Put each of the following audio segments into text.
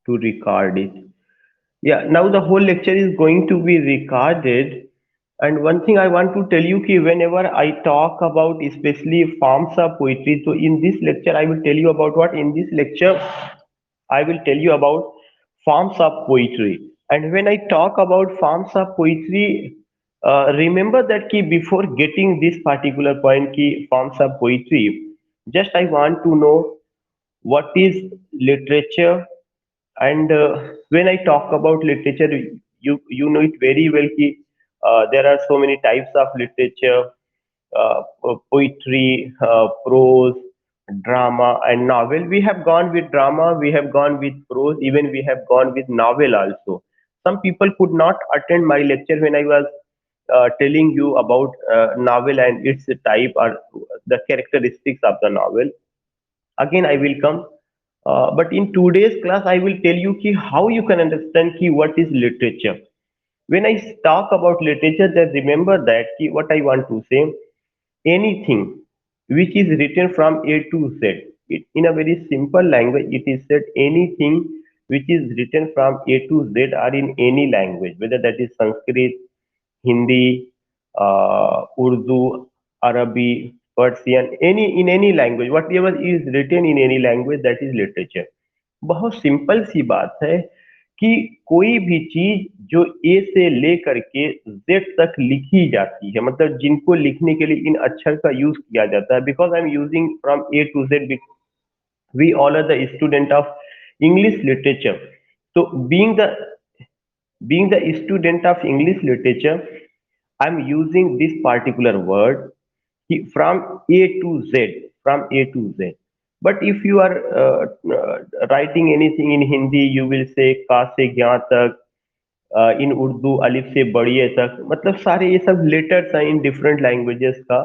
to record it. Yeah, now the whole lecture is going to be recorded. And one thing I want to tell you कि whenever I talk about especially forms of poetry, so in this lecture I will tell you about what? In this lecture I will tell you about forms of poetry. And when I talk about forms of poetry, remember that कि before getting this particular point कि forms of poetry, just I want to know what is literature. And when I talk about literature, you know it very well कि there are so many types of literature, poetry, prose, drama, and novel. We have gone with drama, we have gone with prose, even we have gone with novel also. Some people could not attend my lecture when I was telling you about novel and its type or the characteristics of the novel. Again I will come, but in today's class I will tell you ki how you can understand ki what is literature. When I talk about literature, then remember that ki what I want to say, anything which is written from A to Z, in a very simple language it is said anything which is written from A to Z or in any language, whether that is Sanskrit, Hindi, Urdu, Arabic, Persian, any language, whatever is written in any language, that is literature. बहुत simple सी बात है कि कोई भी चीज जो ए से लेकर के जेड तक लिखी जाती है, मतलब जिनको लिखने के लिए इन अक्षर का यूज किया जाता है, because I am using from A to Z, we all are the student of English literature. So being the student of English literature, I'm using this particular word from A to Z, from A to Z. But if you are writing anything in Hindi, you will say का से ज्ञा तक, इन उर्दू अलिफ से बड़िए तक, मतलब सारे ये सब लेटर्स हैं इन डिफरेंट लैंग्वेजेस का.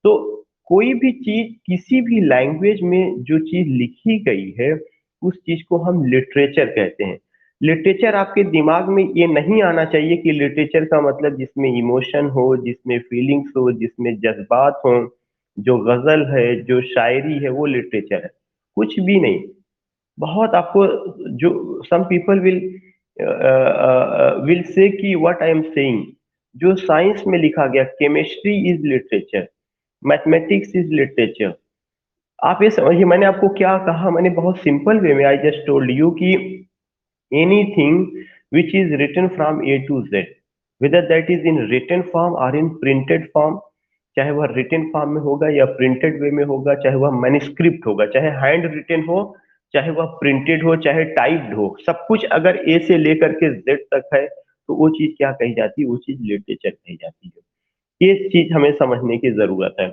तो कोई भी चीज किसी भी लैंग्वेज में जो चीज लिखी गई है उस चीज को हम लिटरेचर कहते हैं. लिटरेचर आपके दिमाग में ये नहीं आना चाहिए कि लिटरेचर का मतलब जिसमें इमोशन हो, जिसमें फीलिंग्स हो, जिसमें जज्बात हो, जो गजल है, जो शायरी है, वो लिटरेचर है. कुछ भी नहीं. बहुत आपको जो सम पीपल विल से कि व्हाट आई एम सेइंग, जो साइंस में लिखा गया, chemistry is literature, mathematics is literature. आप ये समझिए मैंने आपको क्या कहा, मैंने बहुत सिंपल वे में आई जस्ट टोल्ड यू कि anything which is written from A to Z, whether that is in written form और इन प्रिंटेड फॉर्म, चाहे वह रिटन फॉर्म में होगा या प्रिंटेड वे में होगा, चाहे वह मैन्युस्क्रिप्ट होगा, चाहे हैंड रिटन हो, चाहे वह प्रिंटेड हो, चाहे टाइप्ड हो, सब कुछ अगर ए से लेकर के जेड तक है तो वो चीज क्या कही जाती है? वो चीज लिटरेचर कही जाती है. ये चीज हमें समझने की जरूरत है.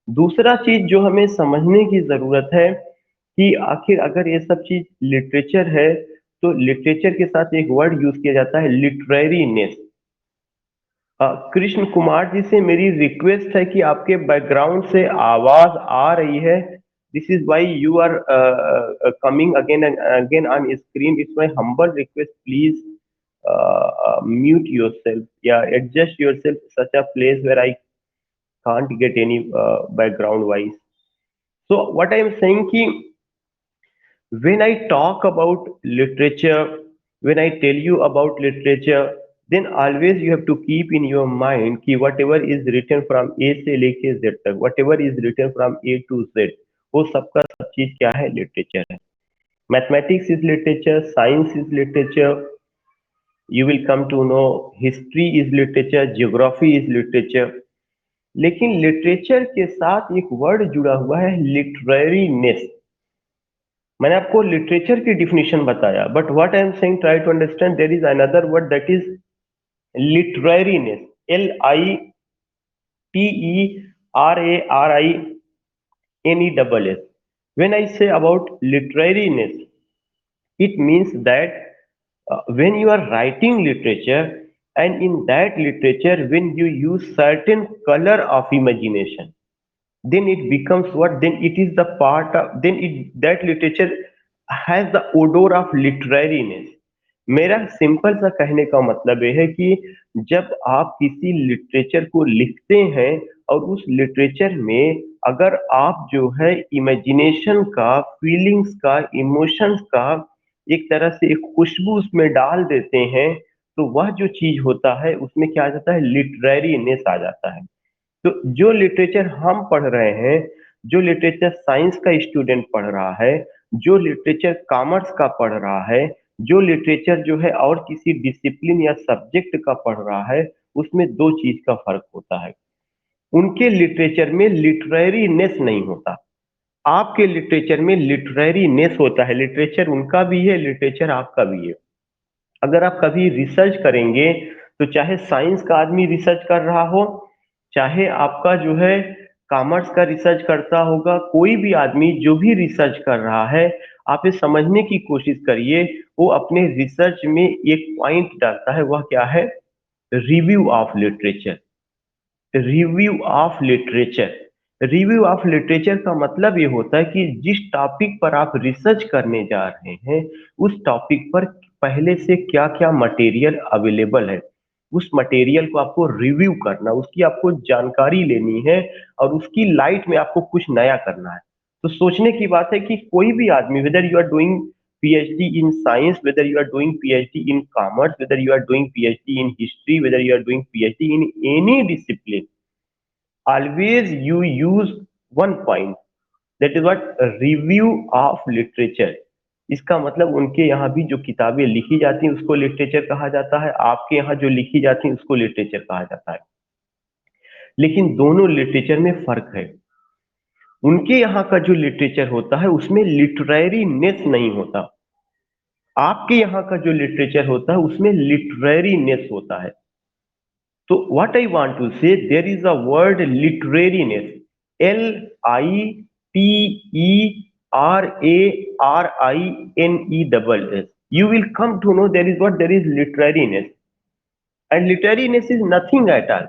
दूसरा चीज जो हमें समझने की जरूरत है कि आखिर अगर ये सब चीज लिटरेचर है तो लिटरेचर के साथ एक वर्ड यूज किया जाता है, लिटरेरीनेस. कृष्ण कुमार जी से मेरी रिक्वेस्ट है कि आपके बैकग्राउंड से आवाज आ रही है. This is why you are coming again and again on screen. It's my humble request, please mute yourself, yeah, adjust yourself such a place where I can't get any background voice. So what I am saying ki when I talk about literature, when I tell you about literature, then always you have to keep in your mind कि whatever is written from A से लेके Z तक, whatever is written from A to Z, वो सबका सब चीज क्या है? लिटरेचर है. Mathematics is literature, science is literature, you will come to know history is literature, geography is literature. लेकिन लिटरेचर के साथ एक वर्ड जुड़ा हुआ है, लिटरेरीनेस. मैंने आपको लिटरेचर की डिफिनेशन बताया, but what I am saying, try to understand, there is another word that is literariness. LITERARINESS. When I say about literariness, it means that when you are writing literature, and in that literature when you use certain color of imagination, then it becomes what? Then it is the part of, then it, that literature has the odor of literariness. मेरा simple सा कहने का मतलब यह है कि जब आप किसी लिटरेचर को लिखते हैं और उस लिटरेचर में अगर आप जो है इमेजिनेशन का, फीलिंग्स का, इमोशंस का एक तरह से एक खुशबू उसमें डाल देते हैं, तो वह जो चीज होता है उसमें क्या आ जाता है, लिटरेरीनेस आ जाता है। तो जो लिटरेचर हम पढ़ रहे हैं, जो लिटरेचर साइंस का स्टूडेंट पढ़ रहा है, जो लिटरेचर कॉमर्स का पढ़ रहा है, जो लिटरेचर जो है और किसी डिसिप्लिन या सब्जेक्ट का पढ़ रहा है, उसमें दो चीज का फर्क होता है। उनके लिटरेचर में लिटरेरीनेस नहीं होता, आपके लिटरेचर में लिटरेरीनेस होता है। लिटरेचर उनका भी है, लिटरेचर आपका भी है। अगर आप कभी रिसर्च करेंगे, तो चाहे साइंस का आदमी रिसर्च कर रहा हो, चाहे आपका जो है कॉमर्स का रिसर्च करता होगा, कोई भी आदमी जो भी रिसर्च कर रहा है, आप ये समझने की कोशिश करिए, वो अपने रिसर्च में एक पॉइंट डालता है, वह क्या है, review of literature. Review of literature, review of literature का मतलब ये होता है कि जिस टॉपिक पर आप रिसर्च करने जा रहे हैं, उस टॉपिक पर पहले से क्या क्या मटेरियल अवेलेबल है, उस मटेरियल को आपको रिव्यू करना, उसकी आपको जानकारी लेनी है, और उसकी लाइट में आपको कुछ नया करना है। तो सोचने की बात है कि कोई भी आदमी, whether you are doing PhD in science, whether you are doing PhD in commerce, whether you are doing PhD in history, whether you are doing PhD in any discipline, always you use one point, that is what, review of literature। इसका मतलब उनके यहाँ भी जो किताबें लिखी जाती हैं उसको लिटरेचर कहा जाता है, आपके यहाँ जो लिखी जाती हैं उसको लिटरेचर कहा जाता है। लेकिन दोनों लिटरेचर में फर्क है। उनके यहाँ का जो लिटरेचर होता है उसमें लिटरेरीनेस नहीं होता, आपके यहाँ का जो लिटरेचर होता है उसमें लिटरेरीनेस होता है। So what I want to say, there is a word literariness, literariness. You will come to know there is what, there is literariness, and literariness is nothing at all।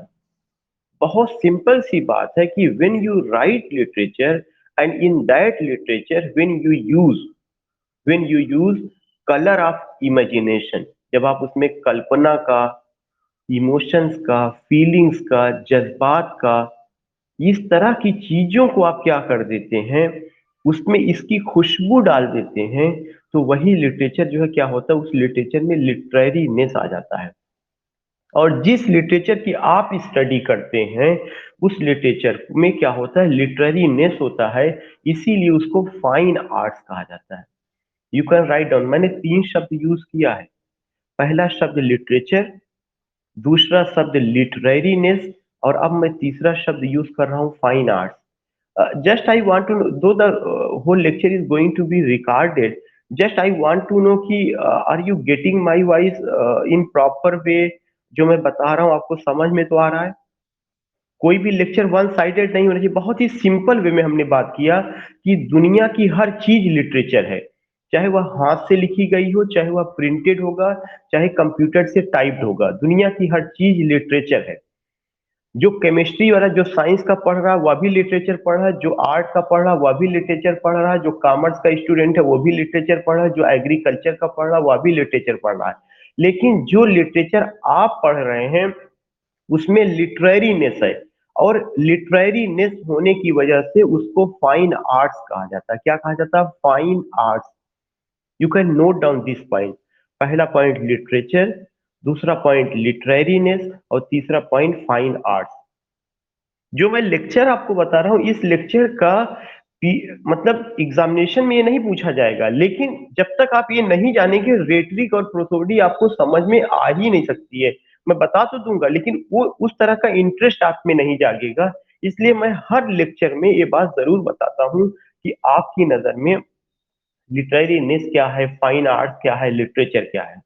बहुत simple सी बात है कि when you write literature, and in that literature when you use color of imagination, जब आप उसमें कल्पना का, emotions का, feelings का, जज्बात का, इस तरह की चीजों को आप क्या कर देते हैं, उसमें इसकी खुशबू डाल देते हैं, तो वही लिटरेचर जो है क्या होता है, उस लिटरेचर में लिटरेरीनेस आ जाता है। और जिस लिटरेचर की आप स्टडी करते हैं, उस लिटरेचर में क्या होता है, लिटरेरीनेस होता है, इसीलिए उसको फाइन आर्ट्स कहा जाता है। यू कैन राइट डाउन, मैंने तीन शब्द यूज किया है। पहला शब्द लिटरेचर, दूसरा शब्द लिटरेरीनेस, और अब मैं तीसरा शब्द यूज कर रहा हूँ fine arts. Just I want to know, though the whole lecture is going to be recorded, just I want to know कि are you getting my voice in proper way, जो मैं बता रहा हूँ आपको समझ में तो आ रहा है। कोई भी लेक्चर वन साइडेड नहीं होना चाहिए। बहुत ही सिंपल वे में हमने बात किया कि दुनिया की हर चीज लिटरेचर है, चाहे वह हाथ से लिखी गई हो, चाहे वह प्रिंटेड होगा, चाहे कंप्यूटर से टाइप्ड होगा, दुनिया की हर चीज लिटरेचर है। जो केमिस्ट्री वाला, जो साइंस का पढ़ रहा है वह भी लिटरेचर पढ़ रहा है, जो आर्ट का पढ़ रहा है वह भी लिटरेचर पढ़ रहा है, जो कॉमर्स का स्टूडेंट है वो भी लिटरेचर पढ़ रहा है, जो एग्रीकल्चर का पढ़ रहा है वह भी लिटरेचर पढ़ रहा है। लेकिन जो लिटरेचर आप पढ़ रहे हैं उसमें लिटरेरीनेस है, और लिटरेरीनेस होने की वजह से उसको फाइन आर्ट्स कहा जाता है। क्या कहा जाता है, fine arts. You can note down this point. पहला पॉइंट लिटरेचर, दूसरा पॉइंट लिटरेरीनेस, और तीसरा पॉइंट फाइन आर्ट्स। जो मैं लेक्चर आपको बता रहा हूँ, इस लेक्चर का मतलब एग्जामिनेशन में ये नहीं पूछा जाएगा, लेकिन जब तक आप ये नहीं जानेंगे, रेटरिक और प्रोसोडी आपको समझ में आ ही नहीं सकती है। मैं बता तो दूंगा, लेकिन वो उस तरह का इंटरेस्ट आप में नहीं जागेगा। इसलिए मैं हर लेक्चर में ये बात जरूर बताता हूँ कि आपकी नजर में लिटरेरीनेस क्या है, फाइन आर्ट्स क्या है, लिटरेचर क्या है।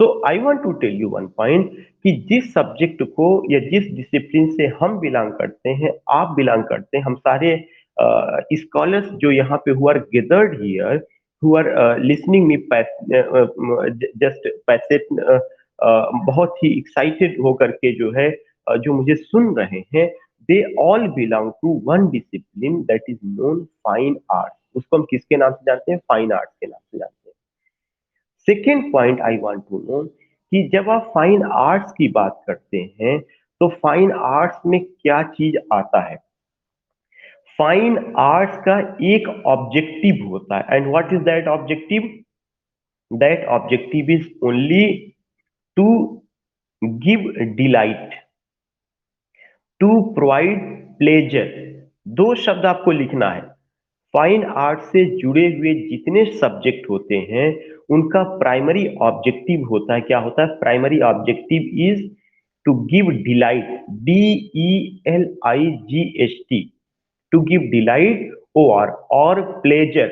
So I want to tell you one point, कि जिस सब्जेक्ट को या जिस डिसिप्लिन से हम बिलोंग करते हैं, आप बिलोंग करते हैं, हम सारे स्कॉलर्स जो यहाँ पे who are gathered here, who are listening me just पैसेट, बहुत ही एक्साइटेड होकर के जो है जो मुझे सुन रहे हैं, they all belong to one discipline that is known fine art. उसको हम किसके नाम से जानते हैं, फाइन आर्ट्स के नाम से जानते हैं। Second point I want to know, कि जब आप फाइन आर्ट्स की बात करते हैं, तो फाइन आर्ट्स में क्या चीज आता है। फाइन आर्ट्स का एक ऑब्जेक्टिव होता है, and what is that objective, That objective is only to give delight, to provide pleasure. दो शब्द आपको लिखना है। फाइन आर्ट से जुड़े हुए जितने सब्जेक्ट होते हैं उनका प्राइमरी ऑब्जेक्टिव होता है, क्या होता है? Primary objective is to give delight, DELIGHT, to give delight और प्लेजर।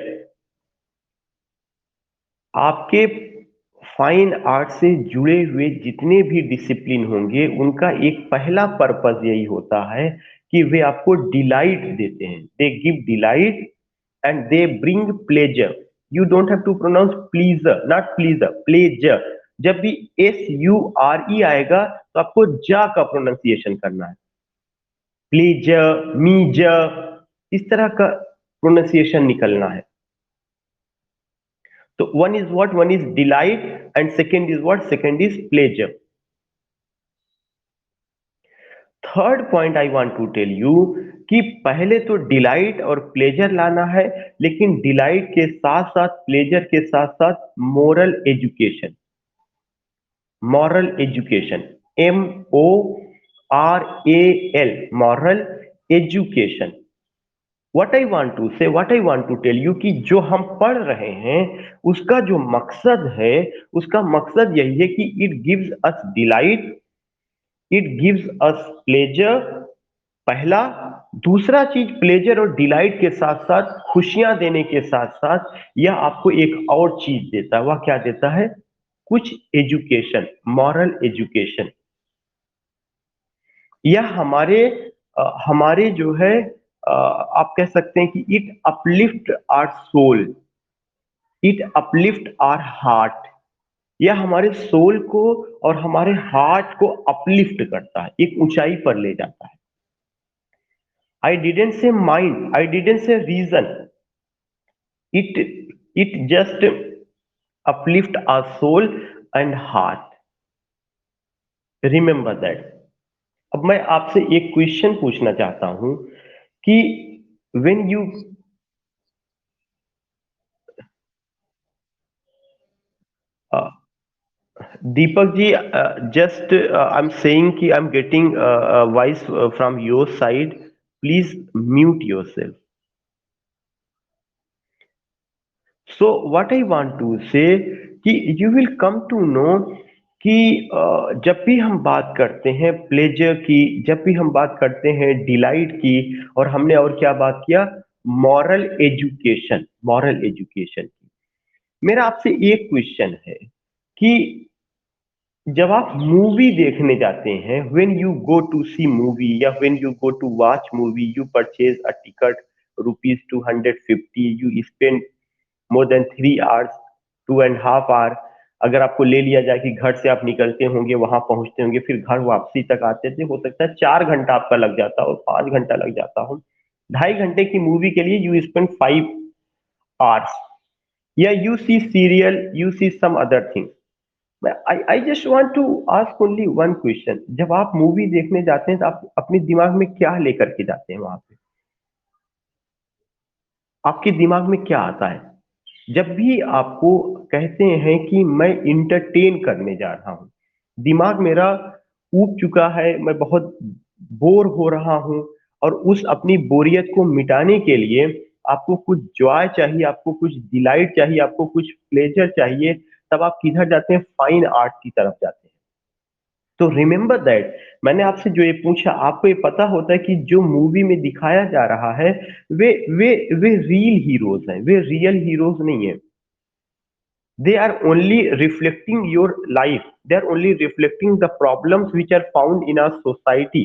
आपके फाइन आर्ट से जुड़े हुए जितने भी डिसिप्लिन होंगे उनका एक पहला पर्पस यही होता है कि वे आपको डिलाइट देते हैं। They give delight and they bring pleasure. You don't have to pronounce pleasure, not pleasure, pleasure. जब भी SURE आएगा तो आपको जा का प्रोनाउंसिएशन करना है। प्लेजर, मीजर, इस तरह का प्रोनाउंसिएशन निकलना है। तो one is what? One is delight and second is what? Second is pleasure. Third point I want to tell you कि पहले तो डिलाइट और प्लेजर लाना है, लेकिन डिलाइट के साथ साथ, प्लेजर के साथ साथ moral education. Moral education, MORAL, moral education. What I want to tell you कि जो हम पढ़ रहे हैं उसका जो मकसद है, उसका मकसद यही है कि it gives us delight, it gives us pleasure, पहला। दूसरा चीज, प्लेजर और डिलाइट के साथ साथ, खुशियां देने के साथ साथ, यह आपको एक और चीज देता है। वह क्या देता है? कुछ एजुकेशन, मॉरल एजुकेशन। यह हमारे जो है, आप कह सकते हैं कि it uplift our soul, it uplift our heart. यह हमारे सोल को और हमारे हार्ट को अपलिफ्ट करता है, एक ऊंचाई पर ले जाता है। I didn't say mind, I didn't say reason, it it just uplift our soul and heart. Remember that. अब मैं आपसे एक क्वेश्चन पूछना चाहता हूं कि when you, Deepak ji, just I am saying कि I am getting voice from your side, please mute yourself. So what I want to say कि you will come to know कि जब भी हम बात करते हैं प्लेजर की, जब भी हम बात करते हैं डिलाइट की, और हमने और क्या बात किया? मॉरल एजुकेशन, मॉरल एजुकेशन की। मेरा आपसे एक क्वेश्चन है कि जब आप मूवी देखने जाते हैं, when you go to see movie या when you go to watch movie, you purchase a ticket ₹250, you spend more than 3 hours, 2.5 hour. अगर आपको ले लिया जाए कि घर से आप निकलते होंगे, वहां पहुंचते होंगे, फिर घर वापसी तक आते थे, हो सकता है 4 घंटा आपका लग जाता हो, 5 घंटा लग जाता हो। 2.5 घंटे की मूवी के लिए यू स्पेंड 5 आवर्स, या you see serial, you see some other thing. I just want to ask only one question. जब आप मूवी देखने जाते हैं तो आप अपने दिमाग में क्या लेकर के जाते हैं? वहां पे आपके दिमाग में क्या आता है जब भी आपको कहते हैं कि मैं इंटरटेन करने जा रहा हूँ? दिमाग मेरा ऊब चुका है, मैं बहुत बोर हो रहा हूँ, और उस अपनी बोरियत को मिटाने के लिए आपको कुछ जॉय चाहिए, आपको कुछ डिलाइट चाहिए, आपको कुछ प्लेजर चाहिए। तब आप किधर जाते हैं? फाइन आर्ट की तरफ जाते हैं। तो रिमेंबर दैट, मैंने आपसे जो ये पूछा, आपको ये पता होता है कि जो मूवी में दिखाया जा रहा है वे वे रियल हीरोज हैं, वे रियल हीरोज नहीं है। They are only reflecting your life, they are only reflecting the problems which are found in our society,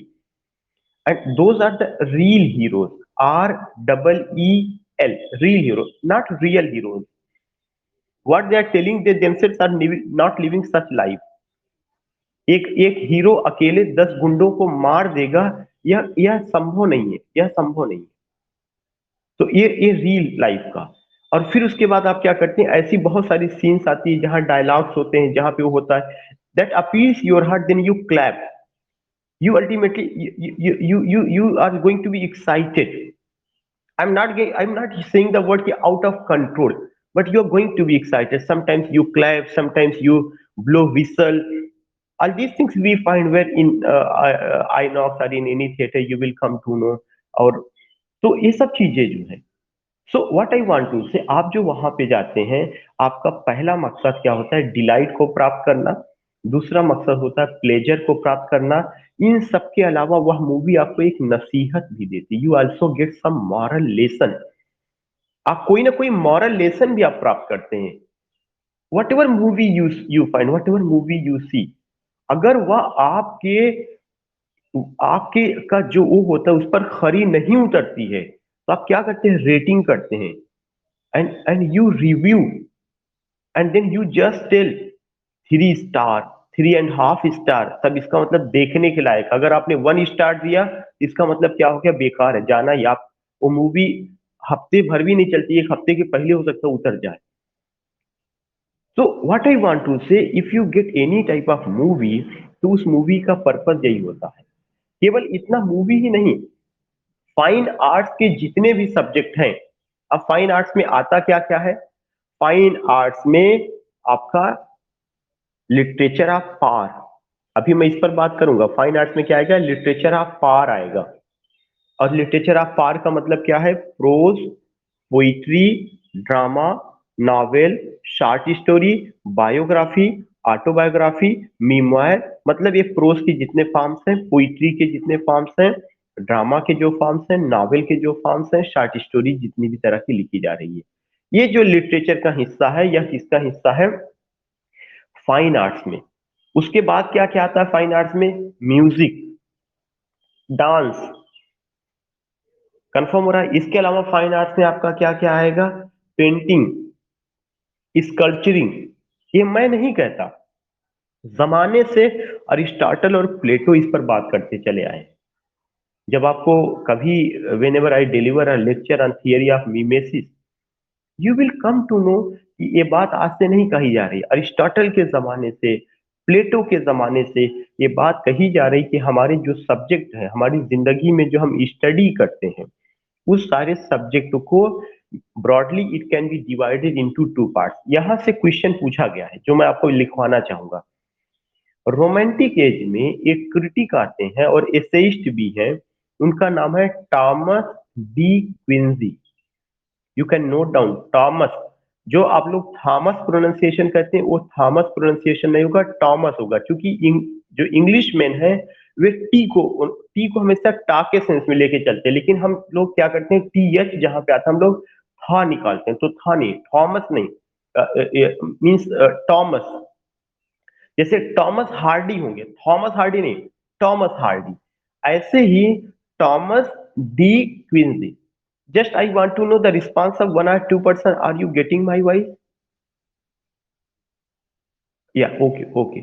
and those are the real heroes. REEL, real heroes, not real heroes. What they are telling, they themselves are not living such life. एक एक hero अकेले 10 गुंडों को मार देगा, यह संभव नहीं है, यह संभव नहीं है। तो ये रियल लाइफ का। और फिर उसके बाद आप क्या करते हैं? ऐसी बहुत सारी सीन्स आती है जहां डायलॉग्स होते हैं, जहां पे वो होता है, that appeals your heart, then you clap, you ultimately you are going to be excited. I'm not saying the word ki out of control, but you're going to be excited. Sometimes you clap, sometimes you blow whistle. All these things we find where in INOX or in any theater you will come to know. और तो ये सब चीजें जो है, so what I want to say, आप जो वहां पे जाते हैं, आपका पहला मकसद क्या होता है? डिलाइट को प्राप्त करना। दूसरा मकसद होता है प्लेजर को प्राप्त करना। इन सब के अलावा वह मूवी आपको एक नसीहत भी देती, you also get some moral lesson. आप कोई ना कोई मॉरल लेसन भी आप प्राप्त करते हैं। Whatever movie you find, whatever movie you see, अगर वह आपके आपके का जो वो होता है उस पर खरी नहीं उतरती है, तो आप क्या करते हैं? रेटिंग करते हैं, and you review, and then you just tell 3 star, 3.5 star. तब इसका मतलब देखने के लायक। अगर आपने 1 स्टार दिया, इसका मतलब क्या हो गया? बेकार है, जाना। या वो मूवी हफ्ते भर भी नहीं चलती, एक हफ्ते के पहले हो सकता है उतर जाए। So what I want to say, if you get any type of movie, तो उस मूवी का पर्पज यही होता है। केवल इतना मूवी ही नहीं, फाइन आर्ट्स के जितने भी सब्जेक्ट हैं, अब फाइन आर्ट्स में आता क्या क्या है? फाइन आर्ट्स में आपका लिटरेचर ऑफ पार, अभी मैं इस पर बात करूंगा। फाइन आर्ट्स में क्या आएगा? लिटरेचर ऑफ पार आएगा। और लिटरेचर ऑफ पार का मतलब क्या है? Prose, poetry, drama, novel, short story, biography, autobiography, memoir. मतलब ये प्रोज के जितने फॉर्म्स हैं, पोइट्री के जितने फॉर्म्स हैं, ड्रामा के जो फॉर्म्स हैं, नॉवेल के जो फॉर्म्स हैं, शॉर्ट स्टोरी जितनी भी तरह की लिखी जा रही है, ये जो लिटरेचर का हिस्सा है, यह किसका हिस्सा है? फाइन आर्ट्स में। उसके बाद क्या क्या आता है फाइन आर्ट्स में? Music, dance. कंफर्म हो रहा है? इसके अलावा फाइन आर्ट्स में आपका क्या क्या आएगा? Painting, sculpturing. ये मैं नहीं कहता, जमाने से अरिस्टोटल और प्लेटो इस पर बात करते चले आए। जब आपको कभी, whenever I deliver a lecture on theory of mimesis, you will come to know कि ये बात आज से नहीं कही जा रही। अरिस्टोटल के जमाने से, प्लेटो के जमाने से ये बात कही जा रही कि हमारे जो सब्जेक्ट है, हमारी जिंदगी में जो हम स्टडी करते हैं, उस सारे सब्जेक्ट को broadly it can be divided into 2 parts. यहां से क्वेश्चन पूछा गया है जो मैं आपको लिखवाना चाहूंगा। रोमांटिक एज में एक क्रिटिक आते हैं और एसेइस्ट भी हैं, उनका नाम है Thomas de Quincey. You can note down Thomas. जो आप लोग थॉमस प्रोनाउंसिएशन कहते हैं, वो थॉमस प्रोनाउंसिएशन नहीं होगा, टॉमस होगा। क्योंकि जो इंग्लिश मैन है, वे टी को हमेशा टा के सेंस में लेके चलते हैं, लेकिन हम लोग क्या करते हैं? टी एच जहां पे आता है हम लोग था निकालते हैं, तो था नहीं, थॉमस नहीं, मीन्स टॉमस। जैसे टॉमस हार्डी होंगे, थॉमस हार्डी नहीं, टॉमस हार्डी। ऐसे ही Thomas de Quincey. Just I want to know the response of 1 or 2%। Are you getting my voice? या okay okay.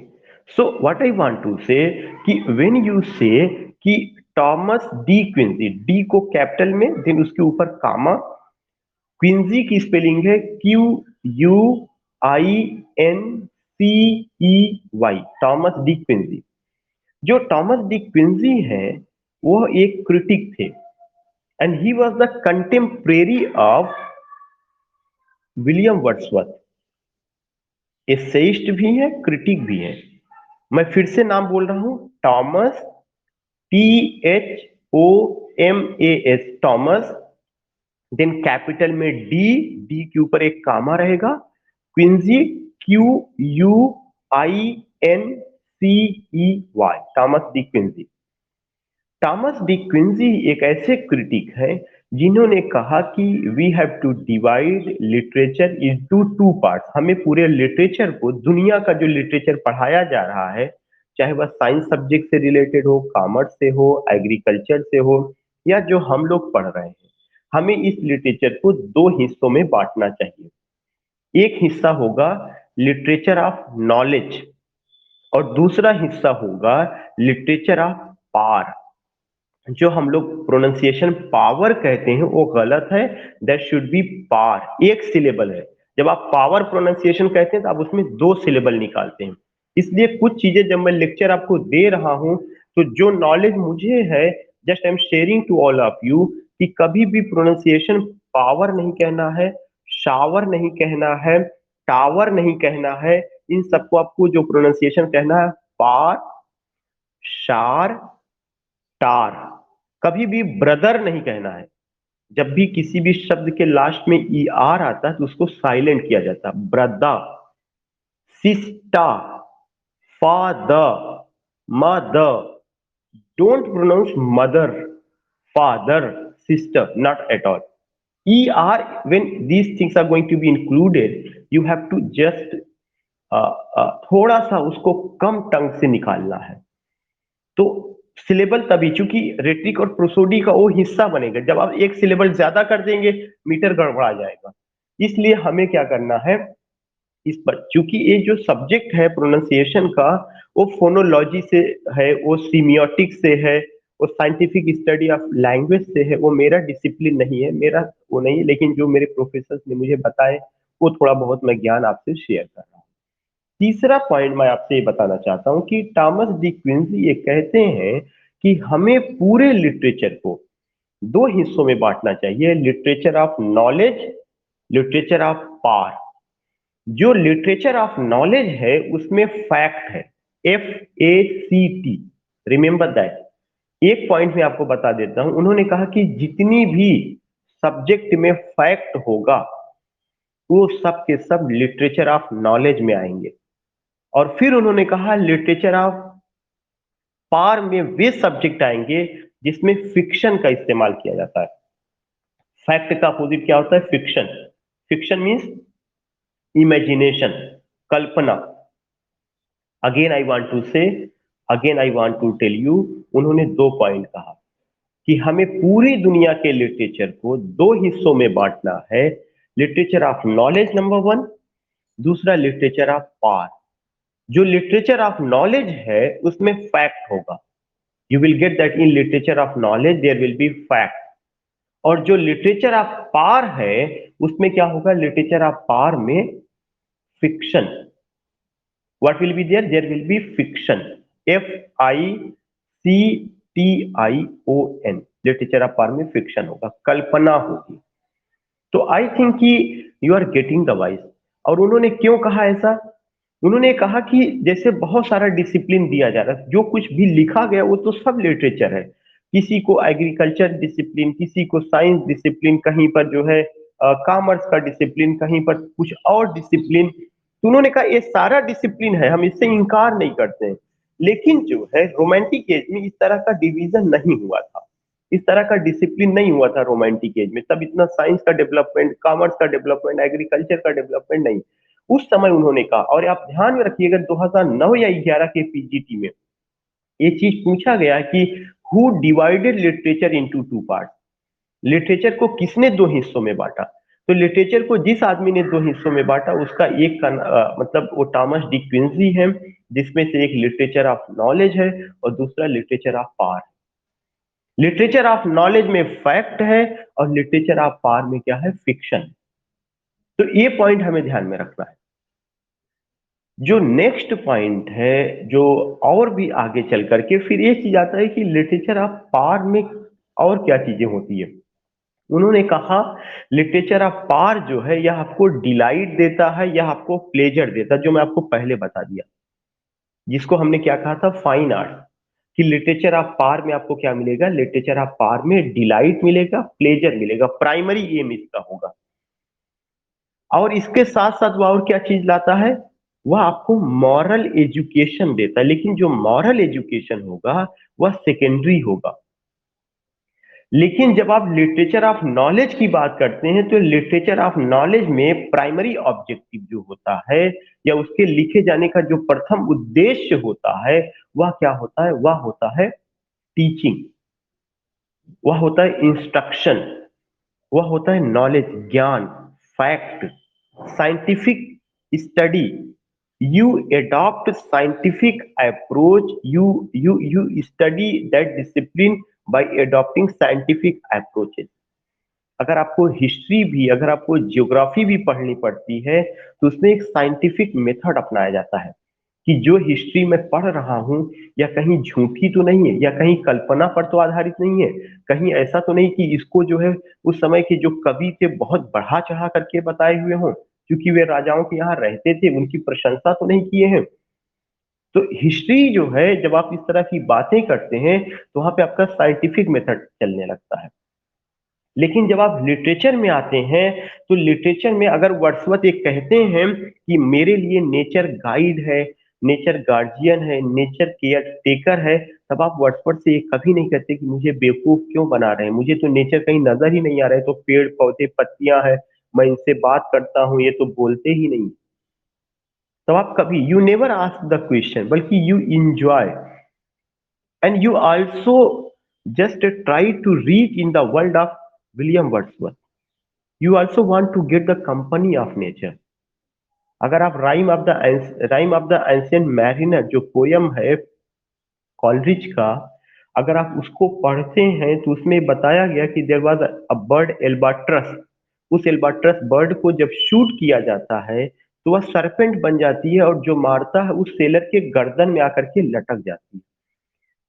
So what I want to say, कि when you say कि Thomas de Quincey, D को capital में, then उसके ऊपर कामा, क्विंजी की spelling है QUINCEY, Thomas de क्विंजी। जो टॉमस डी क्विंजी है, वो एक क्रिटिक थे, and he was the contemporary of William Wordsworth. Essayist भी है, क्रिटिक भी है। मैं फिर से नाम बोल रहा हूं, Thomas, THOMAS, Thomas, then capital में डी, डी के ऊपर एक कामा रहेगा, Quincey, QUINCEY, Thomas de Quincey. Thomas de Quincey एक ऐसे क्रिटिक हैं जिन्होंने कहा कि we have to divide literature into 2 parts. हमें पूरे लिटरेचर को, दुनिया का जो लिटरेचर पढ़ाया जा रहा है, चाहे वह साइंस सब्जेक्ट से रिलेटेड हो, कॉमर्स से हो, एग्रीकल्चर से हो, या जो हम लोग पढ़ रहे हैं, हमें इस लिटरेचर को 2 हिस्सों में बांटना चाहिए। एक हिस्सा होगा लिटरेचर ऑफ नॉलेज, और दूसरा हिस्सा होगा लिटरेचर ऑफ पावर। जो हम लोग प्रोनाउंसिएशन पावर कहते हैं वो गलत है, दैट शुड बी पार, एक सिलेबल है। जब आप पावर प्रोनाउंसिएशन कहते हैं तो आप उसमें 2 सिलेबल निकालते हैं। इसलिए कुछ चीजें जब मैं लेक्चर आपको दे रहा हूं, तो जो नॉलेज मुझे है, just I am sharing to all of you, कि कभी भी प्रोनाउंसिएशन पावर नहीं कहना है, शावर नहीं कहना है, टावर नहीं कहना है, इन सबको आपको जो प्रोनाउंसिएशन कहना है, पार, शार, टार। कभी भी ब्रदर नहीं कहना है। जब भी किसी भी शब्द के लास्ट में ई आर आता है तो उसको साइलेंट किया जाता है। Brother, sister, father, mother. Don't pronounce mother, father, sister, not at all. ER, when these things are going to be included, you have to just थोड़ा सा उसको कम टंग से निकालना है। तो सिलेबल तभी, चूंकि रेट्रिक और प्रोसोडी का वो हिस्सा बनेगा, जब आप एक सिलेबल ज्यादा कर देंगे मीटर गड़बड़ा जाएगा। इसलिए हमें क्या करना है, इस पर चूंकि ये जो सब्जेक्ट है प्रोनाउंसिएशन का, वो फोनोलॉजी से है, वो सीमियोटिक से है, वो साइंटिफिक स्टडी ऑफ लैंग्वेज से है। वो मेरा डिसिप्लिन नहीं है, मेरा वो नहीं है, लेकिन जो मेरे प्रोफेसर ने मुझे बताए वो थोड़ा बहुत मैं ज्ञान आपसे शेयर कर रहा हूँ। तीसरा पॉइंट मैं आपसे ये बताना चाहता हूँ कि थॉमस डी क्विंसी ये कहते हैं कि हमें पूरे लिटरेचर को दो हिस्सों में बांटना चाहिए, literature of knowledge, literature of power. जो लिटरेचर ऑफ नॉलेज है उसमें फैक्ट है, FACT, रिमेंबर दैट। एक पॉइंट में आपको बता देता हूं, उन्होंने कहा कि जितनी भी सब्जेक्ट में फैक्ट होगा वो सब के सब लिटरेचर ऑफ नॉलेज में आएंगे। और फिर उन्होंने कहा लिटरेचर ऑफ पार में वे सब्जेक्ट आएंगे जिसमें फिक्शन का इस्तेमाल किया जाता है। फैक्ट का अपोजिट क्या होता है, फिक्शन। फिक्शन मीन्स इमेजिनेशन, कल्पना। Again I want to say, again I want to tell you, उन्होंने दो पॉइंट कहा कि हमें पूरी दुनिया के लिटरेचर को दो हिस्सों में बांटना है, literature of knowledge number one, दूसरा लिटरेचर ऑफ पार। जो लिटरेचर ऑफ नॉलेज है उसमें फैक्ट होगा, you will get that in literature of knowledge there will be fact. और जो लिटरेचर ऑफ पार है उसमें क्या होगा, लिटरेचर ऑफ पार में fiction. what will be there, there will be fiction, FICTION। Literature of power में fiction होगा, कल्पना होगी। तो आई थिंक कि you are getting the voice. और उन्होंने क्यों कहा ऐसा, उन्होंने कहा कि जैसे बहुत सारा डिसिप्लिन दिया जा रहा है, जो कुछ भी लिखा गया वो तो सब लिटरेचर है। किसी को एग्रीकल्चर डिसिप्लिन, किसी को साइंस डिसिप्लिन, कहीं पर जो है कॉमर्स का डिसिप्लिन, कहीं पर कुछ और डिसिप्लिन। तो उन्होंने कहा ये सारा डिसिप्लिन है, हम इससे इनकार नहीं करते हैं। लेकिन जो है रोमांटिक एज में इस तरह का डिवीजन नहीं हुआ था, इस तरह का डिसिप्लिन नहीं हुआ था रोमांटिक एज में। तब इतना साइंस का डेवलपमेंट, कॉमर्स का डेवलपमेंट, एग्रीकल्चर का डेवलपमेंट नहीं उस समय उन्होंने कहा। और आप ध्यान में रखिएगा 2009 या 11 के पीजीटी में ये चीज पूछा गया कि who divided literature into two part, literature को किसने दो हिस्सों में बांटा। तो लिटरेचर को जिस आदमी ने दो हिस्सों में बांटा उसका एक का मतलब वो थॉमस डी क्विंसी है, जिसमें से एक लिटरेचर ऑफ नॉलेज है और दूसरा literature of power. Literature of knowledge में फैक्ट है और लिटरेचर ऑफ पावर में क्या है, फिक्शन। तो ये पॉइंट हमें ध्यान में रखना है। जो नेक्स्ट पॉइंट है, जो और भी आगे चल करके फिर ये चीज आता है कि लिटरेचर ऑफ पार में और क्या चीजें होती है। उन्होंने कहा लिटरेचर ऑफ पार जो है यह आपको डिलाइट देता है, यह आपको प्लेजर देता है, जो मैं आपको पहले बता दिया, जिसको हमने क्या कहा था, फाइन आर्ट। कि लिटरेचर ऑफ पार में आपको क्या मिलेगा, लिटरेचर ऑफ पार में डिलाइट मिलेगा, प्लेजर मिलेगा, प्राइमरी एम इसका होगा। और इसके साथ साथ वह और क्या चीज लाता है, वह आपको मॉरल एजुकेशन देता है। लेकिन जो मॉरल एजुकेशन होगा वह सेकेंडरी होगा। लेकिन जब आप लिटरेचर ऑफ नॉलेज की बात करते हैं तो लिटरेचर ऑफ नॉलेज में प्राइमरी ऑब्जेक्टिव जो होता है या उसके लिखे जाने का जो प्रथम उद्देश्य होता है वह क्या होता है, वह होता है टीचिंग, वह होता है इंस्ट्रक्शन, वह होता है नॉलेज, ज्ञान, fact, scientific study. You adopt scientific approach, you study that discipline by adopting scientific approaches। अगर आपको हिस्ट्री भी, अगर आपको ज्योग्राफी भी पढ़नी पड़ती है तो उसमें एक साइंटिफिक मेथड अपनाया जाता है। कि जो हिस्ट्री मैं पढ़ रहा हूँ या कहीं झूठी तो नहीं है या कहीं कल्पना पर तो आधारित नहीं है, कहीं ऐसा तो नहीं कि इसको जो है उस समय के जो कवि थे बहुत बढ़ा चढ़ा करके बताए हुए हों, क्योंकि वे राजाओं के यहाँ रहते थे, उनकी प्रशंसा तो नहीं किए हैं। तो हिस्ट्री जो है जब आप इस तरह की बातें करते हैं तो वहां पे आपका साइंटिफिक मेथड चलने लगता है। लेकिन जब आप लिटरेचर में आते हैं तो लिटरेचर में अगर वर्ड्सवर्थ एक कहते हैं कि मेरे लिए नेचर गाइड है, नेचर गार्जियन है, नेचर केयर टेकर है, तब आप वर्ड्सवर्थ से ये कभी नहीं कहते कि मुझे बेवकूफ क्यों बना रहे हैं, मुझे तो नेचर कहीं नजर ही नहीं आ रहा है, तो पेड़ पौधे पत्तियां हैं, मैं इनसे बात करता हूँ, ये तो बोलते ही नहीं। तब आप कभी you never ask the question, बल्कि you enjoy and you also just try to reach in the world of William Wordsworth. You also want to get the company of nature. अगर आप rhyme of the ancient mariner जो poem है Coleridge का, अगर आप उसको पढ़ते हैं तो उसमें बताया गया कि देयर वाज अ बर्ड एल्बाट्रस। उस एल्बाट्रस बर्ड को जब शूट किया जाता है तो वह सरपेंट बन जाती है और जो मारता है उस सेलर के गर्दन में आकर के लटक जाती है।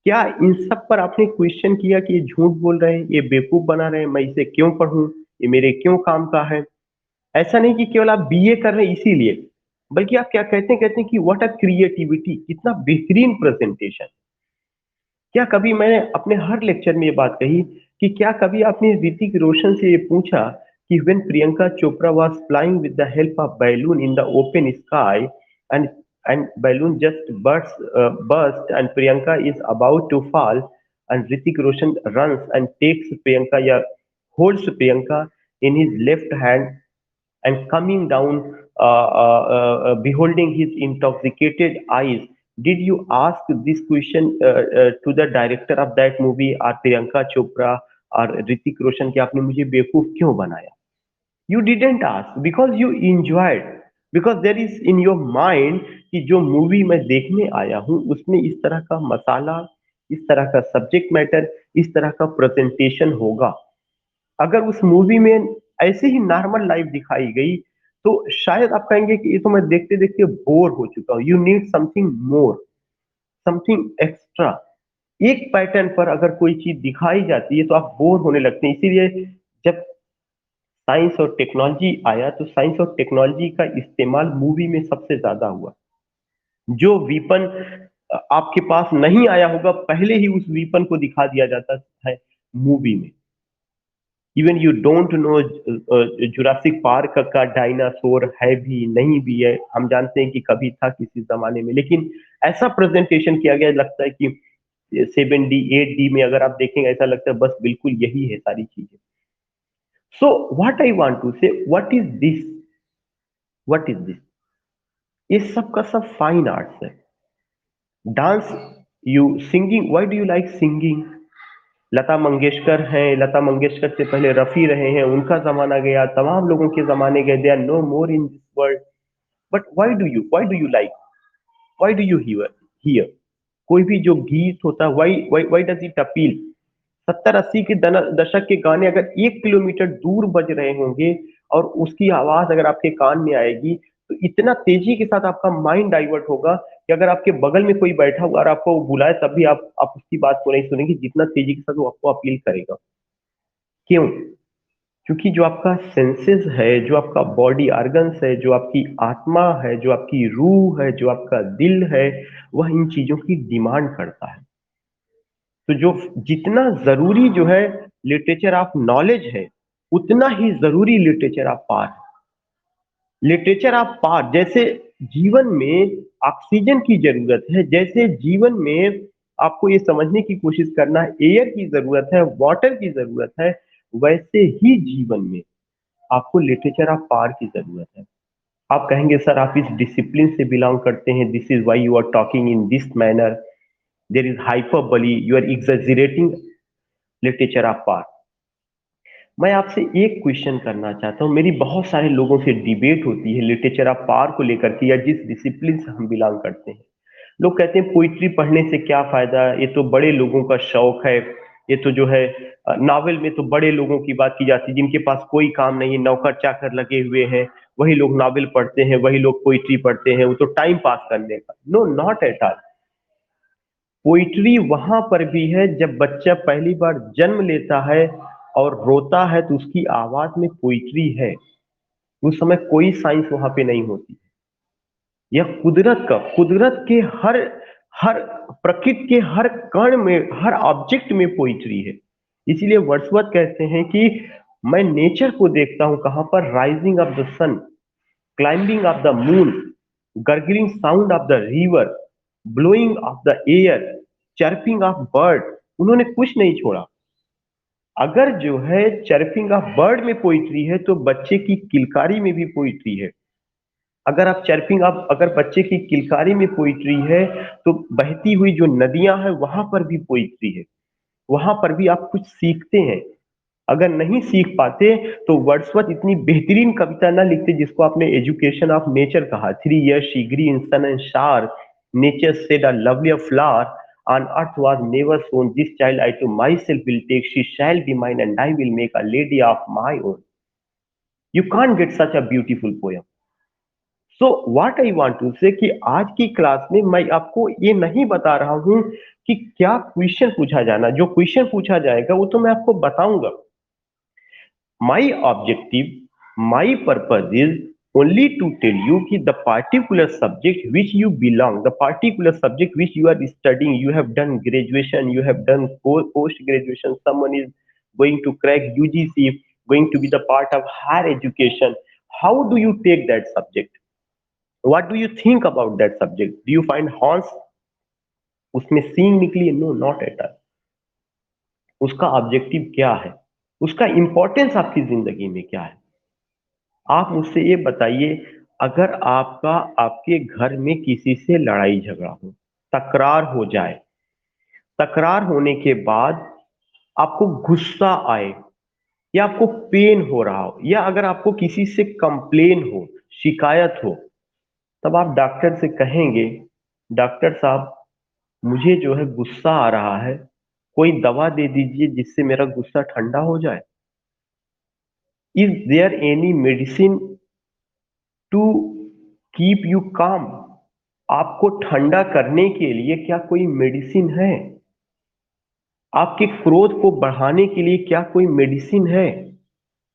क्या इन सब पर आपने क्वेश्चन किया कि ये झूठ बोल रहे हैं, ये बेवकूफ बना रहे हैं, मैं इसे क्यों पढ़ूं, ये मेरे क्यों काम का है? ऐसा नहीं कि केवल आप बीए कर रहे हैं इसीलिए, बल्कि आप क्या कहते हैं कि व्हाट अ क्रिएटिविटी, कितना बेहतरीन प्रेजेंटेशन। क्या कभी मैंने अपने हर लेक्चर में ये बात कही कि क्या कभी आपने ऋतिक रोशन से ये पूछा कि when Priyanka Chopra was flying with the help of balloon in the open sky and balloon just burst and Priyanka is about to fall and Ritik Roshan runs and takes Priyanka, yeah, holds Priyanka in his left hand and coming down, beholding his intoxicated eyes. Did you ask this question to the director of that movie or Priyanka Chopra or Ritik Roshan कि आपने मुझे बेवकूफ क्यों बनाया? You didn't ask because you enjoyed, because there is in your mind कि जो movie मैं देखने आया हूँ उसमें इस तरह का मसाला, इस तरह का सब्जेक्ट मैटर, इस तरह का प्रेजेंटेशन होगा। अगर उस मूवी में ऐसे ही नॉर्मल लाइफ दिखाई गई तो शायद आप कहेंगे कि ये तो मैं देखते देखते बोर हो चुका हूँ। You need something more, something extra. एक पैटर्न पर अगर कोई चीज दिखाई जाती है तो आप बोर होने लगते हैं। इसीलिए जब साइंस और टेक्नोलॉजी आया तो साइंस और टेक्नोलॉजी का इस्तेमाल मूवी में सबसे ज्यादा हुआ। जो वीपन आपके पास नहीं आया होगा पहले ही उस वीपन को दिखा दिया जाता है मूवी में। Even you don't know Jurassic park का डायनासोर है भी नहीं भी है, हम जानते हैं कि कभी था किसी जमाने में, लेकिन ऐसा प्रेजेंटेशन किया गया लगता है कि 7D 8D में अगर आप देखेंगे ऐसा लगता है बस बिल्कुल यही है सारी चीजें। So what I want to say, what is this, ये सब का सब फाइन आर्ट्स है। Dance, you singing, why do you like singing? Lata Mangeshkar हैं, लता मंगेशकर से पहले रफ़ी रहे हैं, उनका ज़माना गया, तमाम लोगों के ज़माने गए, they are no more in this world. But why do you like, why do you hear कोई भी जो गीत होता है, व्हाई डज इट अपील? 70-80 के दशक के गाने अगर 1 किलोमीटर दूर बज रहे होंगे और उसकी आवाज अगर आपके कान में आएगी तो इतना तेजी के साथ आपका माइंड डाइवर्ट होगा कि अगर आपके बगल में कोई बैठा हुआ और आपको वो बुलाए तब भी आप उसकी बात को नहीं सुनेंगे, जितना तेजी के साथ वो आपको अपील करेगा। क्यों? क्योंकि जो आपका सेंसेस है, जो आपका बॉडी ऑर्गन्स है, जो आपकी आत्मा है, जो आपकी रूह है, जो आपका दिल है, वह इन चीजों की डिमांड करता है। तो जो जितना जरूरी जो है लिटरेचर ऑफ नॉलेज है, उतना ही जरूरी लिटरेचर ऑफ पार है। लिटरेचर ऑफ पार जैसे जीवन में ऑक्सीजन की जरूरत है, जैसे जीवन में आपको ये समझने की कोशिश करना है एयर की जरूरत है, वाटर की जरूरत है, वैसे ही जीवन में आपको लिटरेचर ऑफ पार की जरूरत है। आप कहेंगे सर आप इस डिसिप्लिन से बिलोंग करते हैं, this is why you are talking in this manner, there is hyperbole, you are exaggerating literature of power. मैं आपसे एक क्वेश्चन करना चाहता हूँ, मेरी बहुत सारे लोगों से डिबेट होती है लिटरेचर ऑफ पावर को लेकर के या जिस डिसिप्लिन से हम बिलोंग करते हैं। लोग कहते हैं पोइट्री पढ़ने से क्या फायदा, ये तो बड़े लोगों का शौक है, ये तो जो है नावल में तो बड़े लोगों की बात की जाती है जिनके पास कोई काम नहीं है, नौकर चाकर लगे हुए हैं, वही लोग नॉवेल पढ़ते हैं, वही लोग पोइट्री पढ़ते हैं, वो तो टाइम पास करने का। No, not at all. Poetry वहां पर भी है जब बच्चा पहली बार जन्म लेता है और रोता है तो उसकी आवाज में पोइट्री है। उस समय कोई साइंस वहां पे नहीं होती। यह कुदरत के हर हर प्रकृति के हर कण में, हर ऑब्जेक्ट में पोइट्री है। इसीलिए वर्ड्सवर्थ कहते हैं कि मैं नेचर को देखता हूं कहां पर, rising of the sun, climbing of the moon, gargling sound of the river, blowing of the air, chirping of bird. उन्होंने कुछ नहीं छोड़ा। अगर जो है चर्पिंग ऑफ बर्ड में पोइट्री है तो बच्चे की किलकारी में भी पोइट्री है। अगर आप चर्पिंग आप अगर बच्चे की किलकारी में पोइट्री है तो बहती हुई जो नदियां हैं वहां पर भी पोइट्री है। वहां पर भी आप कुछ सीखते हैं। अगर नहीं सीख पाते तो वर्ड्सवर्थ इतनी बेहतरीन कविता ना लिखते जिसको आपने एजुकेशन ऑफ नेचर कहा। 3 years she grew in sun and shower, nature said a lovelier flower on earth was never sown, this child I to myself will take, she shall be mine and I will make a lady of my own. You can't get such a beautiful poem. So what I want to say कि आज की class में मैं आपको ये नहीं बता रहा हूं कि क्या क्वेश्चन पूछा जाना, जो क्वेश्चन पूछा जाएगा वो तो मैं आपको बताऊंगा। My objective, my purpose is only to tell you कि the particular subject which you belong, the particular subject which you are studying, you have done graduation, you have done post graduation, someone is going to crack UGC, going to be the part of higher education, how do you take that subject? What do you think about that subject? Do you find horse उसमें सींग निकली है? No, not at all. उसका objective क्या है? उसका importance आपकी जिंदगी में क्या है? आप मुझसे ये बताइए, अगर आपका आपके घर में किसी से लड़ाई झगड़ा हो, तकरार हो जाए, तकरार होने के बाद आपको गुस्सा आए या आपको पेन हो रहा हो या अगर आपको किसी से कंप्लेन हो, शिकायत हो, तब आप डॉक्टर से कहेंगे डॉक्टर साहब मुझे जो है गुस्सा आ रहा है, कोई दवा दे दीजिए जिससे मेरा गुस्सा ठंडा हो जाए। Is there any medicine to keep you calm? आपको ठंडा करने के लिए क्या कोई मेडिसिन है? आपके क्रोध को बढ़ाने के लिए क्या कोई मेडिसिन है?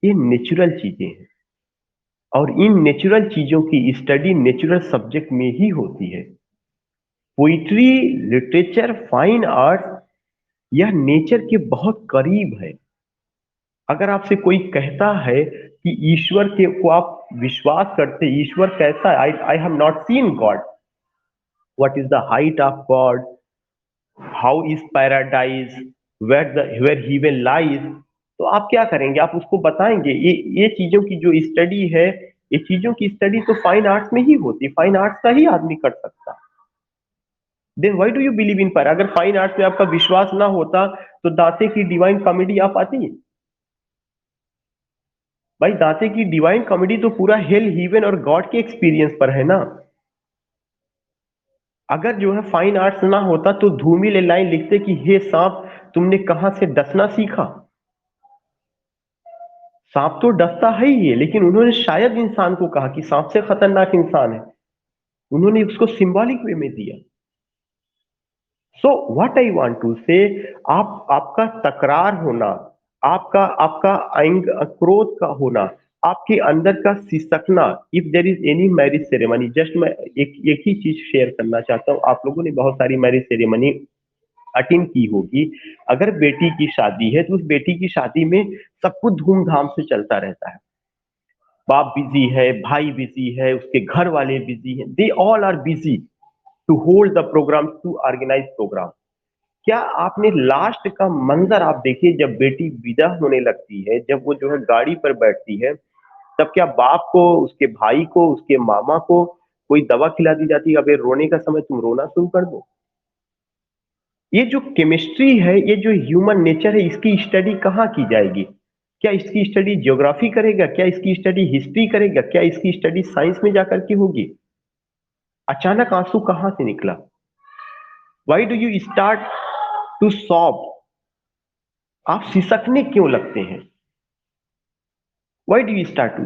ये नेचुरल चीजें हैं और इन नेचुरल चीजों की स्टडी नेचुरल सब्जेक्ट में ही होती है। पोइट्री, लिटरेचर, फाइन आर्ट यह नेचर के बहुत करीब है। अगर आपसे कोई कहता है कि ईश्वर के को आप विश्वास करते, ईश्वर कैसा है, I have not seen God, what is the height of God, how is paradise, where heaven lies, तो आप क्या करेंगे? आप उसको बताएंगे? ये चीजों की जो स्टडी है, ये चीजों की स्टडी तो फाइन आर्ट्स में ही होती है, फाइन आर्ट्स का ही आदमी कर सकता है। Then why do you believe in para? अगर फाइन आर्ट्स में आपका विश्वास ना होता तो दांते की डिवाइन कॉमेडी आप आती है? भाई दांते की डिवाइन कॉमेडी तो पूरा हेल, हेवन और गॉड के एक्सपीरियंस पर है ना। अगर जो है फाइन आर्ट्स ना होता तो धूमिल लाइन लिखते कि हे सांप तुमने कहां से डसना सीखा। सांप तो डसता है ही है, लेकिन उन्होंने शायद इंसान को कहा कि सांप से खतरनाक इंसान है, उन्होंने उसको सिंबॉलिक वे में दिया। So what I want to say, आपका तकरार होना, आपका आपका क्रोध का होना, आपके अंदर का सिसकना, if there is any marriage ceremony, just मैं एक ही चीज शेयर करना चाहता हूँ। आप लोगों ने बहुत सारी मैरिज सेरेमनी अटेंड की होगी। अगर बेटी की शादी है तो उस बेटी की शादी में सब कुछ धूमधाम से चलता रहता है। बाप बिजी है, भाई बिजी है, उसके घर वाले बिजी हैं, they all are busy to hold the programme, to organise programme. क्या आपने लास्ट का मंजर आप देखिए, जब बेटी विदा होने लगती है, जब वो जो है गाड़ी पर बैठती है, तब क्या बाप को, उसके भाई को, उसके मामा को कोई दवा खिला दी जाती है? अबे रोने का समय, तुम रोना शुरू कर दो। ये जो केमिस्ट्री है, ये जो ह्यूमन नेचर है, इसकी स्टडी कहाँ की जाएगी? क्या इसकी स्टडी ज्योग्राफी करेगा? क्या इसकी स्टडी हिस्ट्री करेगा? क्या इसकी स्टडी साइंस में जाकर के होगी? अचानक आंसू कहां से निकला? Why do you start to sob? आप सिसकने क्यों लगते हैं? Why do you start to?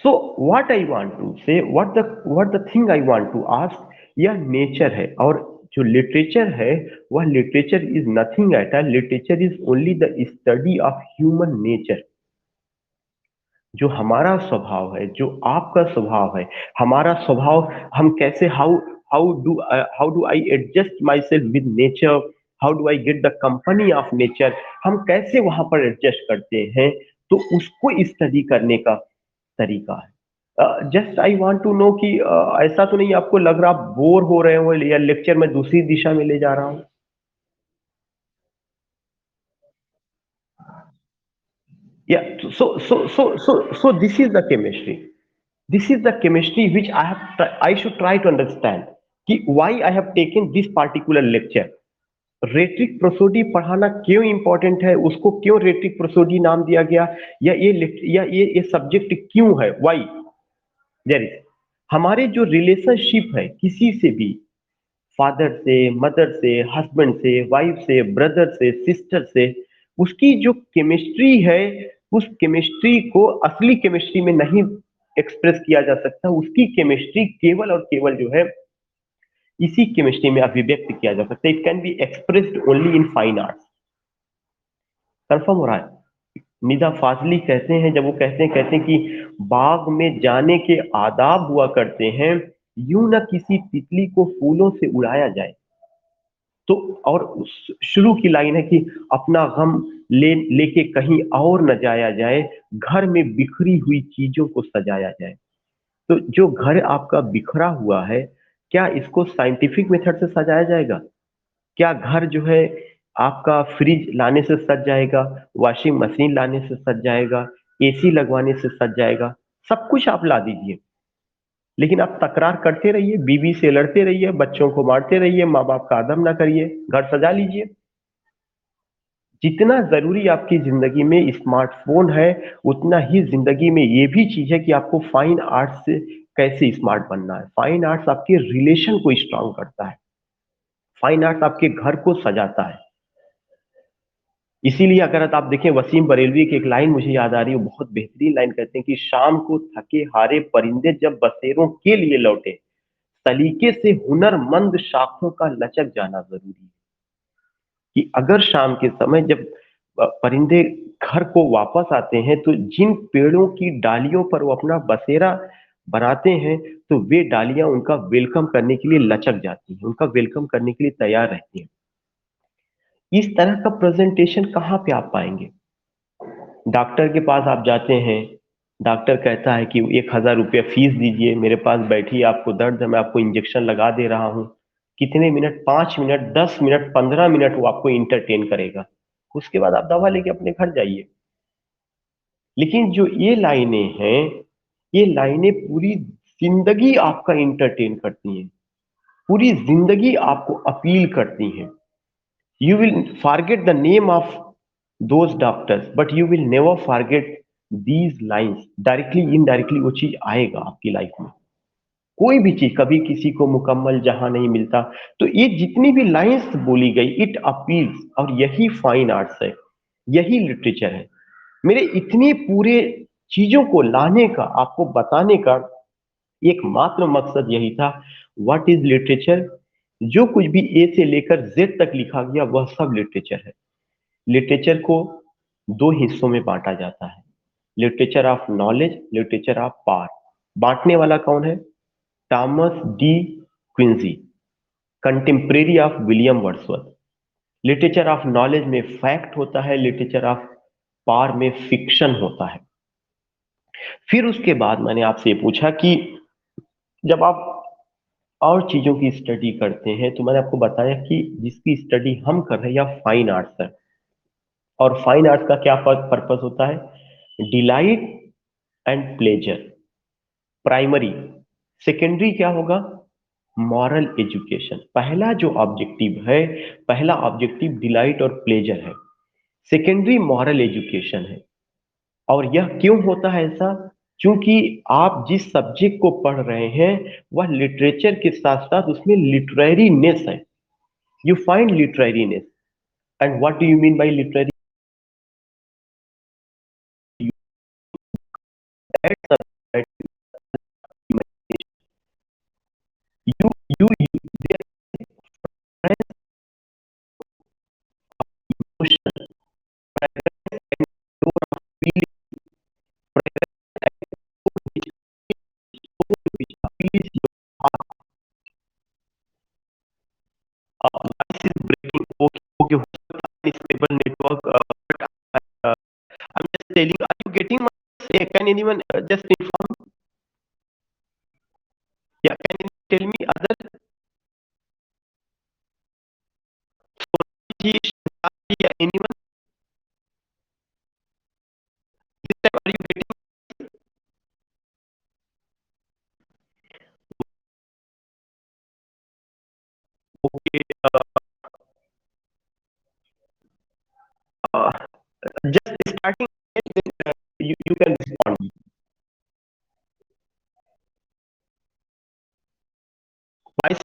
So what I want to say, what the thing I want to ask, यह नेचर है। और जो लिटरेचर है, वह literature is nothing at all, literature is only the study of human nature. जो हमारा स्वभाव है, जो आपका स्वभाव है, हमारा स्वभाव, हम कैसे, how do I adjust my self with nature, how do I get the company of nature, हम कैसे वहां पर एडजस्ट करते हैं, तो उसको स्टडी करने का तरीका है। Just I want to know कि ऐसा तो नहीं आपको लग रहा आप बोर हो रहे हो या लेक्चर में दूसरी दिशा में ले जा रहा हूँ? Yeah, so this is the chemistry. This is the chemistry which I should try to understand कि why I have taken this particular lecture. Rhetoric prosody पढ़ाना क्यों इंपॉर्टेंट है, उसको क्यों रेट्रिक प्रोसोडी नाम दिया गया, या ये सब्जेक्ट क्यों है, वाई देयर इज, हमारे जो रिलेशनशिप है किसी से भी, फादर से, मदर से, हस्बैंड से, वाइफ से, ब्रदर से, सिस्टर से, उसकी जो केमिस्ट्री है, उस केमिस्ट्री को असली केमिस्ट्री में नहीं एक्सप्रेस किया जा सकता, उसकी केमिस्ट्री केवल और केवल जो है इसी केमिस्ट्री में अभिव्यक्त किया जा सकता है। It can be expressed only in fine arts. Confirm हो रहा है? निदा फाजली कहते हैं, जब वो कहते हैं कि बाग में जाने के आदाब हुआ करते हैं, यूं न किसी तितली को फूलों से उड़ाया जाए। तो और शुरू की लाइन है कि अपना गम लेके कहीं और न जाया जाए, घर में बिखरी हुई चीजों को सजाया जाए। तो जो घर आपका बिखरा हुआ है, क्या इसको साइंटिफिक मेथड से सजाया जाएगा? क्या घर जो है आपका फ्रिज लाने से सज जाएगा, वॉशिंग मशीन लाने से सज जाएगा, एसी लगवाने से सज जाएगा? सब कुछ आप ला दीजिए, लेकिन आप तकरार करते रहिए, बीवी से लड़ते रहिए, बच्चों को मारते रहिए, माँ बाप का आदम ना करिए, घर सजा लीजिए। जितना जरूरी आपकी जिंदगी में स्मार्टफोन है, उतना ही जिंदगी में ये भी चीज है कि आपको फाइन आर्ट्स से कैसे स्मार्ट बनना है। फाइन आर्ट्स आपके रिलेशन को स्ट्रांग करता है, फाइन आर्ट्स आपके घर को सजाता है। इसीलिए अगर आप देखें, वसीम बरेलवी की एक लाइन मुझे याद आ रही है, बहुत बेहतरीन लाइन, कहते हैं कि शाम को थके हारे परिंदे जब बसेरों के लिए लौटे, सलीके से हुनरमंद शाखों का लचक जाना जरूरी है। कि अगर शाम के समय जब परिंदे घर को वापस आते हैं, तो जिन पेड़ों की डालियों पर वो अपना बसेरा बनाते हैं, तो वे डालियां उनका वेलकम करने के लिए लचक जाती हैं, उनका वेलकम करने के लिए तैयार रहती हैं। इस तरह का प्रेजेंटेशन कहाँ पे आप पाएंगे? डॉक्टर के पास आप जाते हैं, डॉक्टर कहता है कि 1,000 रुपया फीस दीजिए, मेरे पास बैठिए, आपको दर्द है, मैं आपको इंजेक्शन लगा दे रहा हूँ। कितने मिनट, 5 मिनट, 10 मिनट, 15 मिनट वो आपको इंटरटेन करेगा, उसके बाद आप दवा लेके अपने घर जाइए। लेकिन जो ये लाइनें हैं, ये लाइनें पूरी जिंदगी आपका इंटरटेन करती हैं, पूरी जिंदगी आपको अपील करती हैं। You will forget the name of those doctors, but you will never forget these lines. Directly indirectly वो चीज आएगा आपकी लाइफ में। कोई भी चीज, कभी किसी को मुकम्मल जहां नहीं मिलता, तो ये जितनी भी लाइंस बोली गई, इट अपील्स, और यही फाइन आर्ट्स है, यही लिटरेचर है। मेरे इतने पूरे चीजों को लाने का, आपको बताने का एकमात्र मकसद यही था। What is literature? जो कुछ भी ए से लेकर जेड तक लिखा गया, वह सब लिटरेचर है। लिटरेचर को दो हिस्सों में बांटा जाता है, literature of knowledge, literature of power. बांटने वाला कौन है? Thomas De Quincey, contemporary of William Wordsworth. Literature of knowledge में फैक्ट होता है, लिटरेचर ऑफ पावर में फिक्शन होता है। फिर उसके बाद मैंने आपसे ये पूछा कि जब आप और चीजों की स्टडी करते हैं, तो मैंने आपको बताया कि जिसकी स्टडी हम कर रहे हैं, या फाइन आर्ट्स है। और फाइन आर्ट्स का क्या पर्पस होता है? Delight and pleasure, primary. Secondary क्या होगा? Moral education. पहला जो ऑब्जेक्टिव है, पहला ऑब्जेक्टिव डिलाइट और प्लेजर है, सेकेंडरी मॉरल एजुकेशन है। और यह क्यों होता है ऐसा? क्योंकि आप जिस सब्जेक्ट को पढ़ रहे हैं, वह लिटरेचर के साथ साथ उसमें लिटरेरीनेस है। You find literariness, and what do you mean by literary? You there is emotion, tone of feeling, which which appeals your heart. Voice is breaking. Okay, okay. हो सकता है stable network. But uh, I'm just telling. Are you getting my? Can anyone just inform? Yeah. Can you tell me other? Ji, Shazad, anyone? This time, are you getting? Okay. Uh, just starting. Then you can respond. Voice